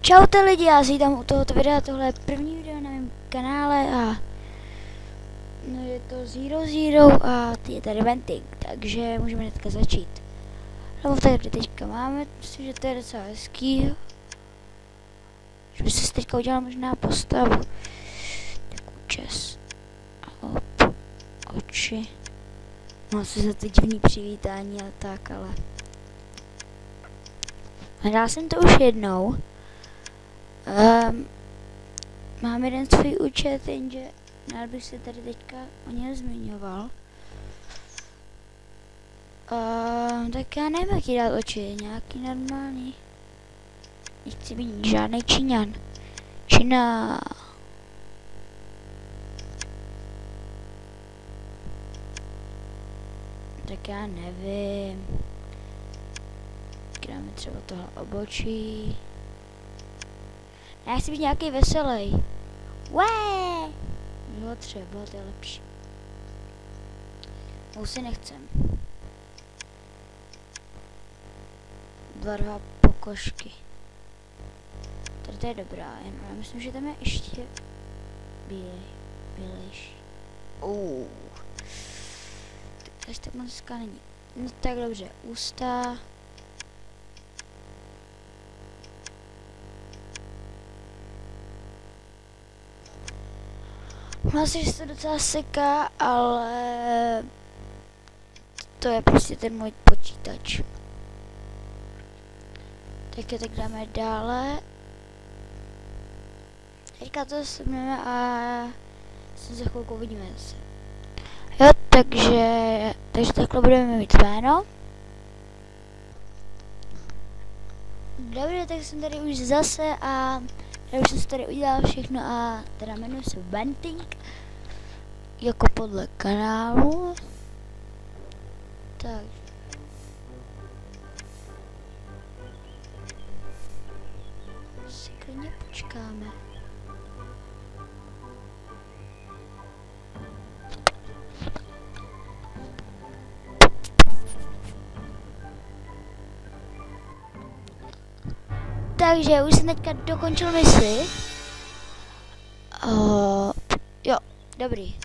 Čaute lidi, já si tam u tohoto videa, tohle je první video na mém kanále a no je to Zero a je tady venting, takže můžeme hnedka začít. Nebo tady teďka máme, myslím, že to je docela hezký. Že by se teďka udělal možná postavu. Tak účes. Hop, oči. No se za ty divný přivítání a tak, ale hrál jsem to už jednou. Mám jeden svůj účet, jenže já bych se tady teďka o něm zmiňoval. Tak já nevím, jaký dát oči, nějaký normální. Nechci být žádný Číňan. Čína. Tak já nevím. Dáme třeba tohle obočí. Já chci být nějaký veselý. Jo, třeba, to je lepší. Mousy nechcem. Dva pokožky. Tady to je dobrá, jen já myslím, že tam je ještě bělejší. Takže tak moc hezká není. No tak dobře, ústa. Vlastně, že se to docela seká, ale to je prostě ten můj počítač. Tak je tak dáme dále. Teďka to semneme a se za chvilku uvidíme zase. Jo, takže takhle budeme mít jméno. Dobře, tak jsem tady už zase a já už jsem si tady udělal všechno a teda jmenuji se Venting, jako podle kanálu. Tak. Si klidně počkáme. Takže už jsem teďka dokončil misi. Jo, dobrý.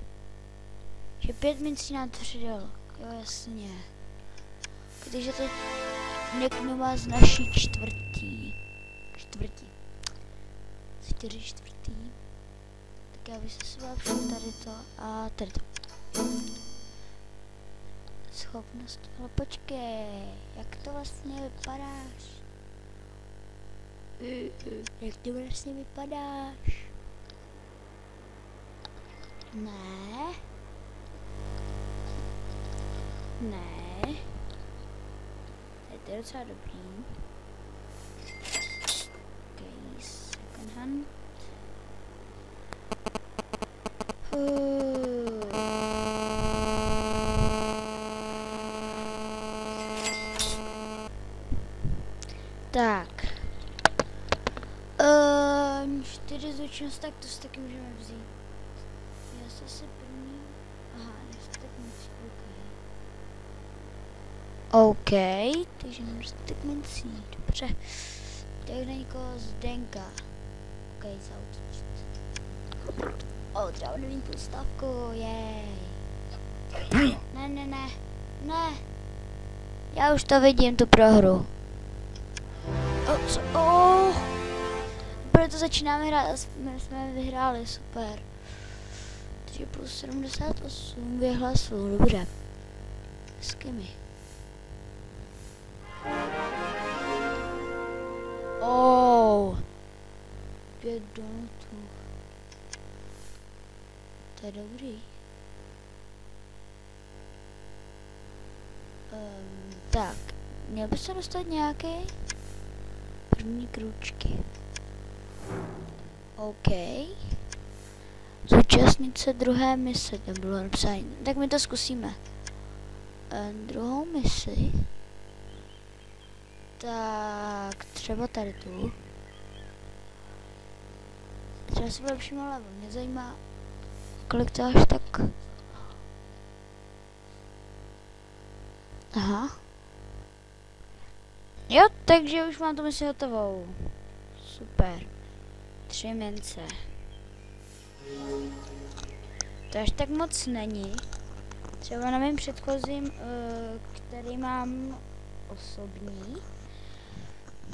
Že 5 mincí nám to přidal. Jo, jasně. Takže teď někdo má z naší čtvrtí. 4 čtvrtý. Tak já bych se svápšel tady to a tady to. Schopnost. Ale počkej, jak to vlastně vypadáš? Jak to vlastně vypadáš? Ne. To je docela dobrý. Okay, second hand. Tak. 4 zvučnost, tak to si taky můžeme vzít. Já se první... Aha, nedostatek mincí, OK, takže nedostatek mincí, dobře. Tak na někoho Zdenka. OK, zautočit. Třeba novým podstavku, jej. Ne. Já už to vidím, tu prohru. Proto začínáme hrát, jsme vyhráli, super. Takže plus 78 vyhlasů, dobře. S kými? Oh, 5 donutů. To je dobrý. Tak, měl by se dostat nějaký první kručky. OK. Zúčastnit se druhé mise, tam bylo napsáno. Tak my to zkusíme. Druhou misi. Tak, třeba tady tu. Třeba si vylepším level, mě zajímá, kolik to až tak. Aha. Jo, takže už mám tu misi hotovou. super. 3 mince. To až tak moc není. Třeba na mém předchozím, který mám osobní,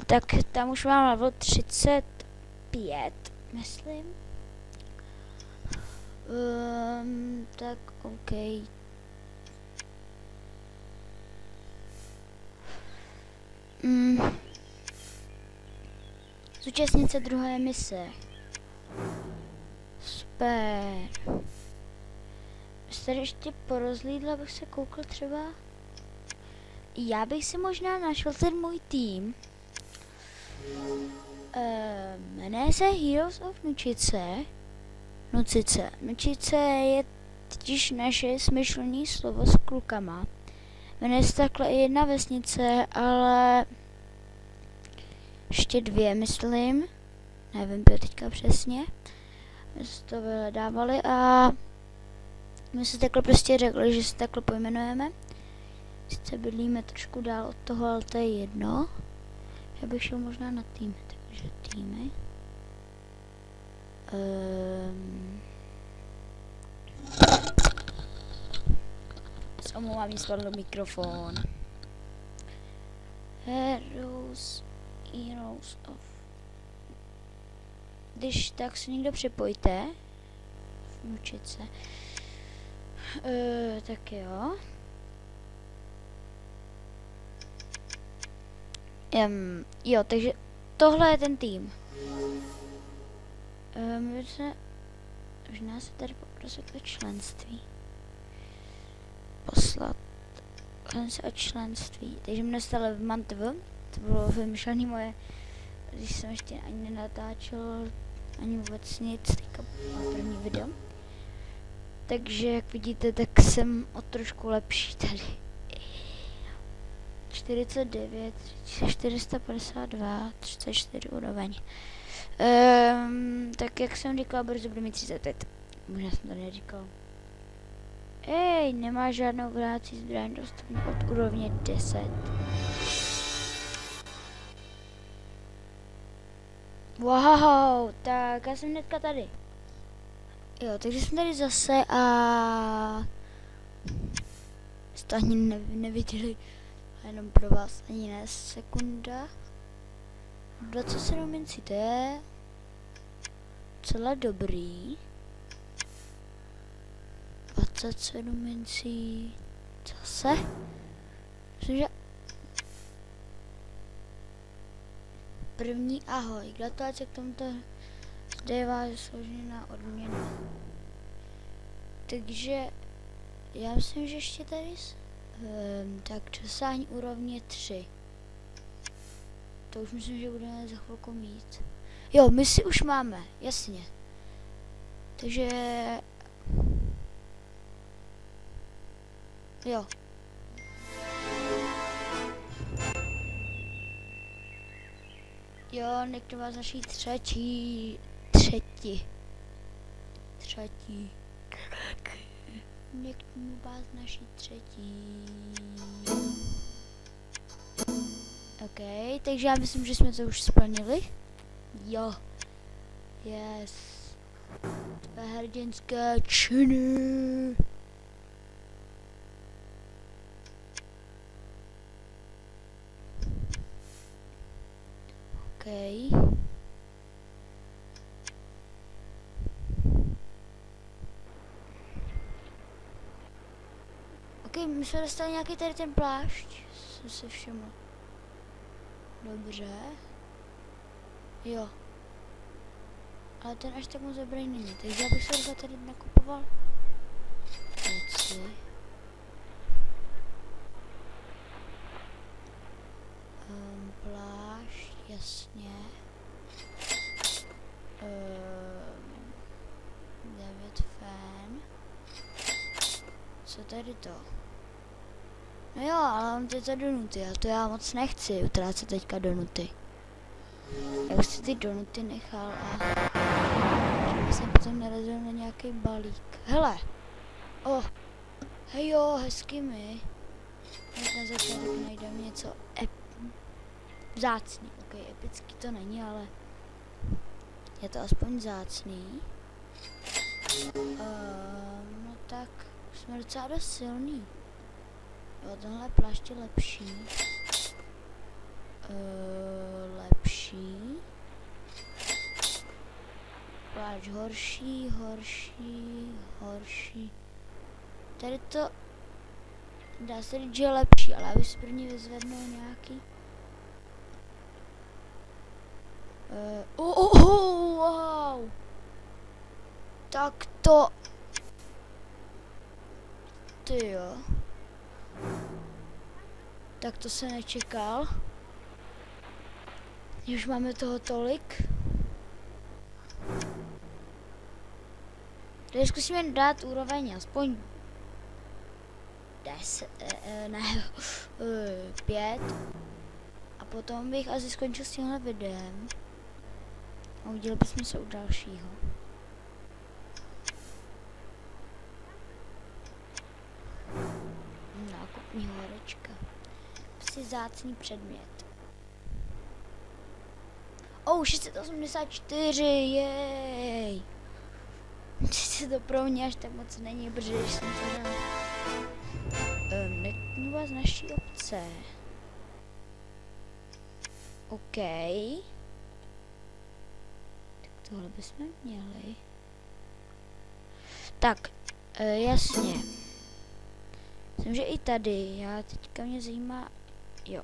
tak tam už mám level 35, myslím. Tak OK. Zúčastnit se druhé mise. Super. Tady ještě porozlídla, abych se koukl třeba. Já bych si možná našel ten můj tým. Jmenuje se Heroes of Nučice. Nučice je totiž naše smyšlené slovo s klukama. Jmenuje se takhle i jedna vesnice, ale ještě 2, myslím. Nevím, bylo teďka přesně. My jsme to vyhledávali a my se takhle prostě řekli, že se takhle pojmenujeme. Sice bydlíme trošku dál od toho, ale to je jedno. Já bych šel možná na týmy, takže týmy. Omlouvám, mě spadl mikrofon. Heroes of. Když tak se někdo připojte. Učit se. Tak jo. Jo, takže tohle je ten tým. Možná se tady poprosit o členství. Poslat se o členství. Takže mě dostali v Mantv. To bylo vymyšlené moje, když jsem ještě ani nenatáčel ani vůbec nic, teďka první video. Takže jak vidíte, tak jsem o trošku lepší tady. 49, 452, 34 úroveň. Tak jak jsem říkala, brzo budu mít 35. Možná jsem to neříkal. Nemá žádnou vrácí zbraň dostupnou od úrovně 10. Wow, tak já jsem hnedka tady. Jo, takže jsem tady zase a jste ani neviděli, jenom pro vás ani ne sekunda. 27 mincí, to je celé dobrý. 27 mincí, zase. Myslím, že první ahoj, gratulace k tomuto zde váš složená odměna. Takže já myslím, že ještě tady tak dosáhní úrovně 3. To už myslím, že budeme za chvilku mít. Jo, my si už máme, jasně. Takže jo. Jo, někdo vás naší třetí. Někdo vás naší třetí. OK, takže já myslím, že jsme to už splnili. Jo. Yes. Tvé hrdinské činy. OK. OK, my jsme dostali nějaký tady ten plášť. Jsem si všiml. Dobře. Jo. Ale ten až tak moc dobrý není, takže já bych se třeba tady nakupoval věci. Plášť, jasně. 9 fén. Co tady to? No jo, ale on ty donuty a to já moc nechci utrácet teďka donuty. Já už si ty donuty nechal a že jsem potom narazil na nějaký balík. Hele! Hej jo, hezky mi. Hned na začátek najdeme něco vzácný. Ok, epický to není, ale Je to aspoň vzácný. No tak jsme docela dost silný. Jo, tenhle plášť je lepší. Lepší. Plášť horší. Tady to dá se říct, že je lepší, ale abych si první vyzvednul nějaký. Wow. Tak to. Ty jo. Tak to se nečekal. Už máme toho tolik. Tady zkusíme dát úroveň aspoň 10, 5. A potom bych asi skončil s tímhle videem. A udělali bychom se u dalšího. Nákupní horečka. Prostě vzácný předmět. 684, jej. Se to pro mě až tak moc není, protože když jsem to dal. Neknu vás naší obce. OK. Tak tohle bychom měli. Tak, jasně. Myslím, že i tady, teďka mě zajímá, jo,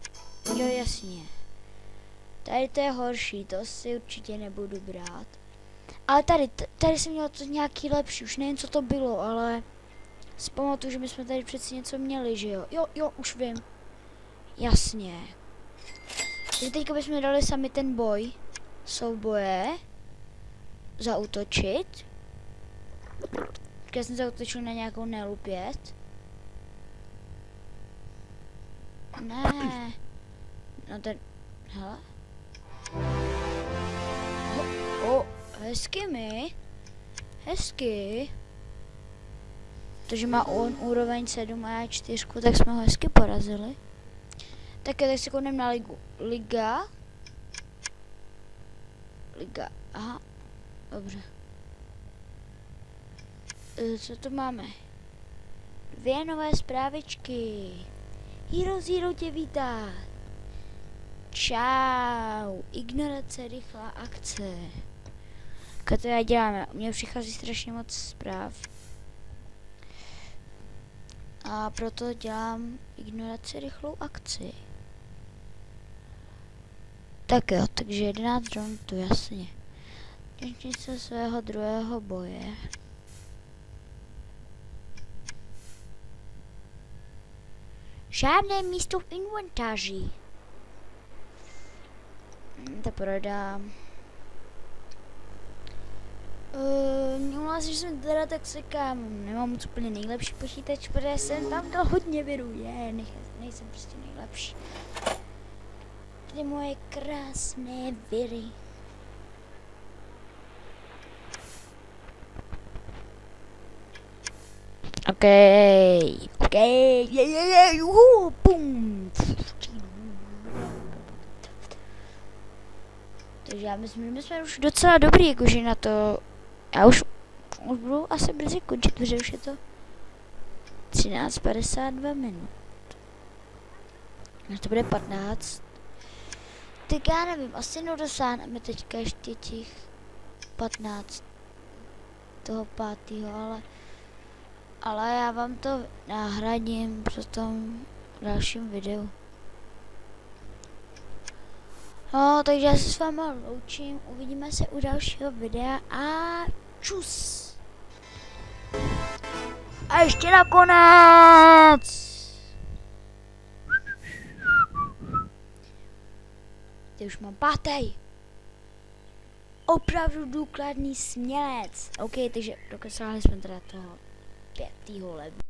jasně. Tady to je horší, to si určitě nebudu brát. Ale tady jsem měl to nějaký lepší, už nevím, co to bylo, ale zpamatuju, že my jsme tady přeci něco měli, že jo? Jo, už vím. Jasně. Takže teďka bychom dali sami ten boj, souboje, zaútočit. Teďka jsem zaútočil na nějakou Nelu 5. Ne. No ten, hele. Hezky. Takže má on úroveň 7 a já 4, tak jsme ho hezky porazili. Tak si koukneme na Liga, aha, dobře. Co to máme? 2 nové zprávičky. Hero tě vítá. Čau. Ignorace, rychlá akce. To já děláme. Mně přichází strašně moc zpráv. A proto dělám ignoraci, rychlou akci. Tak jo, takže 11 roundů, jasně. Těžnice svého druhého boje. Žádné místo v inventáři. To prodám. Že jsem teda tak sekám, nemám moc úplně nejlepší počítač, protože jsem tam dal hodně virů, nejsem prostě nejlepší. Tady moje krásné viry. OK, pum. Takže já myslím, že my jsme už docela dobrý, jakože na to, já už budu asi brzy končit, protože už je to 13:52 minut. Až to bude 15. Tak já nevím, asi nedosáhneme teďka ještě těch 15 toho 5. Ale já vám to nahradím při tom dalším videu. No, takže já se s váma loučím, uvidíme se u dalšího videa a čus! A ještě nakonec! Ty už mám 5. Opravdu důkladný smělec. OK, takže dokáželi jsme teda toho 5. levelu.